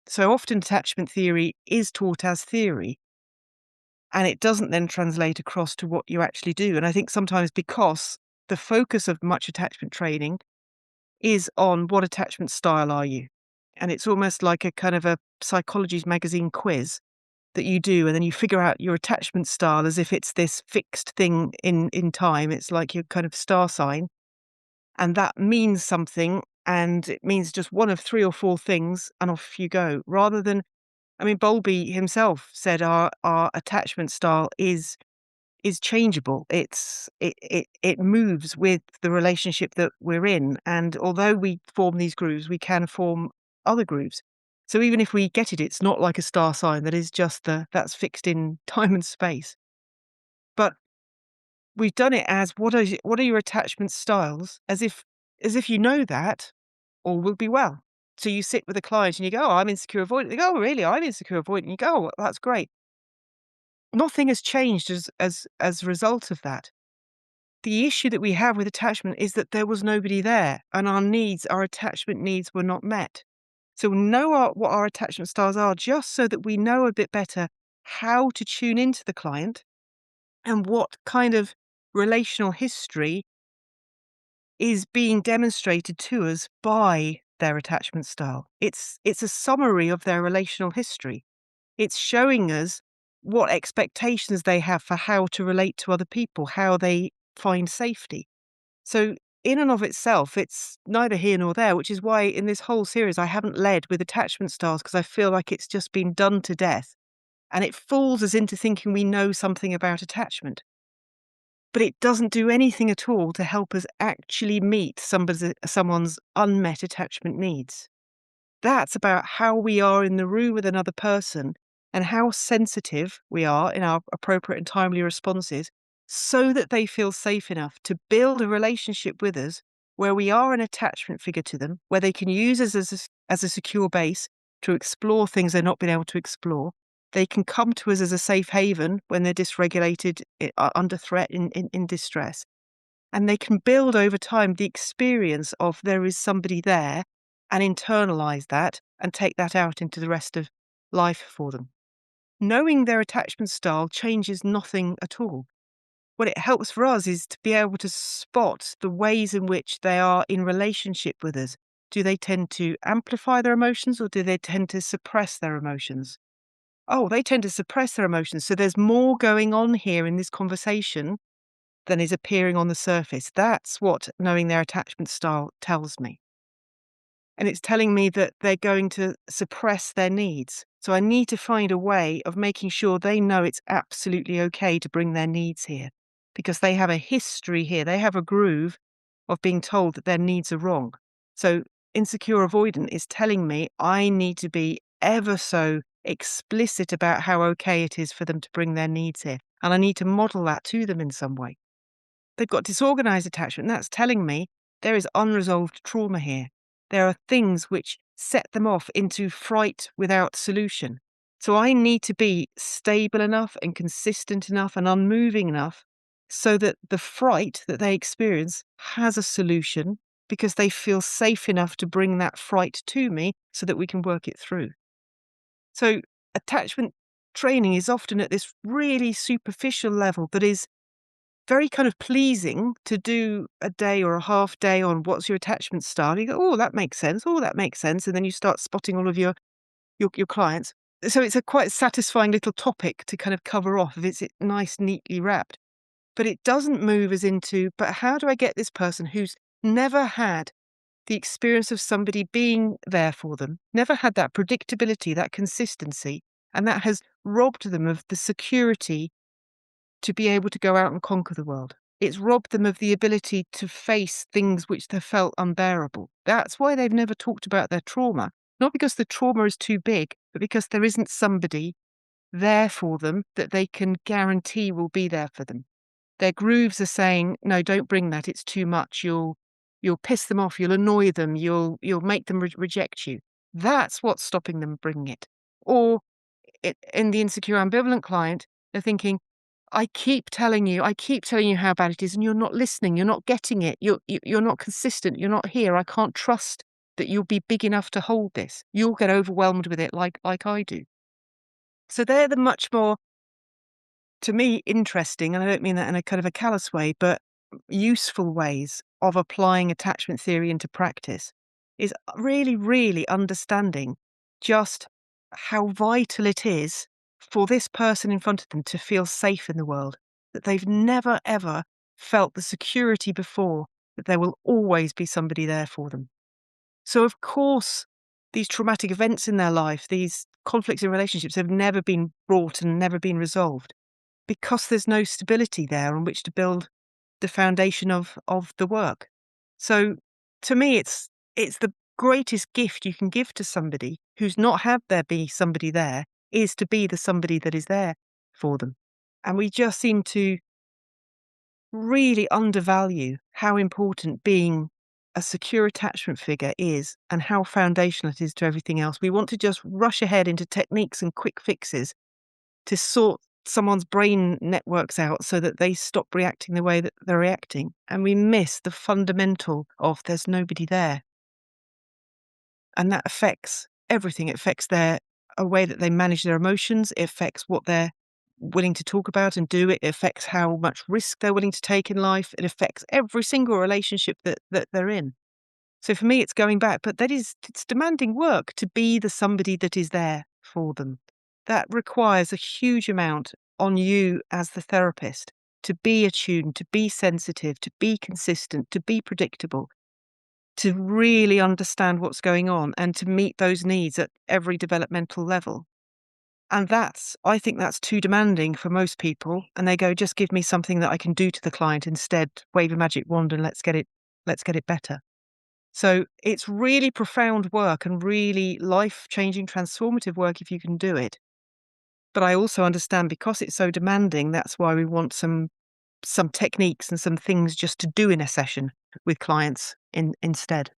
So often attachment theory is taught as theory, and it doesn't then translate across to what you actually do. And I think sometimes because the focus of much attachment training is on what attachment style are you? And it's almost like a kind of a psychology magazine quiz that you do, and then you figure out your attachment style as if it's this fixed thing in time. It's like your kind of star sign, and that means something, and it means just one of 3 or 4 things, and off you go. Rather than, I mean, Bowlby himself said our attachment style is changeable. It moves with the relationship that we're in, and although we form these grooves, we can form other grooves. So even if we get it, it's not like a star sign that is just that's fixed in time and space. But we've done it as what are your attachment styles, as if you know that, all will be well. So you sit with a client and you go, "Oh, I'm insecure avoidant." They go, "Oh, really? I'm insecure avoidant." You go, "Oh, that's great." Nothing has changed as a result of that. The issue that we have with attachment is that there was nobody there, and our attachment needs were not met. So know what our attachment styles are, just so that we know a bit better how to tune into the client and what kind of relational history is being demonstrated to us by their attachment style. It's a summary of their relational history. It's showing us what expectations they have for how to relate to other people, how they find safety. So in and of itself, it's neither here nor there, which is why in this whole series I haven't led with attachment styles, because I feel like it's just been done to death. And it fools us into thinking we know something about attachment. But it doesn't do anything at all to help us actually meet someone's unmet attachment needs. That's about how we are in the room with another person and how sensitive we are in our appropriate and timely responses, so that they feel safe enough to build a relationship with us where we are an attachment figure to them, where they can use us as a secure base to explore things they've not been able to explore. They can come to us as a safe haven when they're dysregulated, under threat, in distress. And they can build over time the experience of there is somebody there, and internalize that and take that out into the rest of life for them. Knowing their attachment style changes nothing at all. What it helps for us is to be able to spot the ways in which they are in relationship with us. Do they tend to amplify their emotions, or do they tend to suppress their emotions? Oh, they tend to suppress their emotions. So there's more going on here in this conversation than is appearing on the surface. That's what knowing their attachment style tells me. And it's telling me that they're going to suppress their needs. So I need to find a way of making sure they know it's absolutely okay to bring their needs here, because they have a history here. They have a groove of being told that their needs are wrong. So insecure avoidant is telling me I need to be ever so explicit about how okay it is for them to bring their needs here. And I need to model that to them in some way. They've got disorganised attachment. That's telling me there is unresolved trauma here. There are things which set them off into fright without solution. So I need to be stable enough and consistent enough and unmoving enough so that the fright that they experience has a solution, because they feel safe enough to bring that fright to me so that we can work it through. So attachment training is often at this really superficial level that is very kind of pleasing to do a day or a half day on what's your attachment style. You go, "Oh, that makes sense. Oh, that makes sense." And then you start spotting all of your clients. So it's a quite satisfying little topic to kind of cover off if it's nice, neatly wrapped. But it doesn't move us into, but how do I get this person who's never had the experience of somebody being there for them, never had that predictability, that consistency, and that has robbed them of the security to be able to go out and conquer the world. It's robbed them of the ability to face things which they felt unbearable. That's why they've never talked about their trauma. Not because the trauma is too big, but because there isn't somebody there for them that they can guarantee will be there for them. Their grooves are saying, "No, don't bring that. It's too much. You'll piss them off. You'll annoy them. You'll make them reject you." That's what's stopping them bringing it. Or in the insecure ambivalent client, they're thinking, I keep telling you how bad it is, and you're not listening, you're not getting it, you're not consistent, you're not here, I can't trust that you'll be big enough to hold this. You'll get overwhelmed with it like I do. So they're the much more, to me, interesting, and I don't mean that in a kind of a callous way, but useful ways of applying attachment theory into practice is really, really understanding just how vital it is for this person in front of them to feel safe in the world, that they've never, ever felt the security before, that there will always be somebody there for them. So, of course, these traumatic events in their life, these conflicts in relationships have never been brought and never been resolved because there's no stability there on which to build the foundation of the work. So to me, it's the greatest gift you can give to somebody who's not had there be somebody there, is to be the somebody that is there for them. And we just seem to really undervalue how important being a secure attachment figure is and how foundational it is to everything else. We want to just rush ahead into techniques and quick fixes to sort someone's brain networks out so that they stop reacting the way that they're reacting. And we miss the fundamental of there's nobody there. And that affects everything. It affects their a way that they manage their emotions. It affects what they're willing to talk about and do. It affects how much risk they're willing to take in life. It affects every single relationship that they're in. So for me, it's going back, but it's demanding work to be the somebody that is there for them. That requires a huge amount on you as the therapist to be attuned, to be sensitive, to be consistent, to be predictable, to really understand what's going on and to meet those needs at every developmental level. And I think that's too demanding for most people. And they go, just give me something that I can do to the client instead, wave a magic wand and let's get it better. So it's really profound work and really life-changing, transformative work if you can do it. But I also understand because it's so demanding, that's why we want some techniques and some things just to do in a session with clients instead.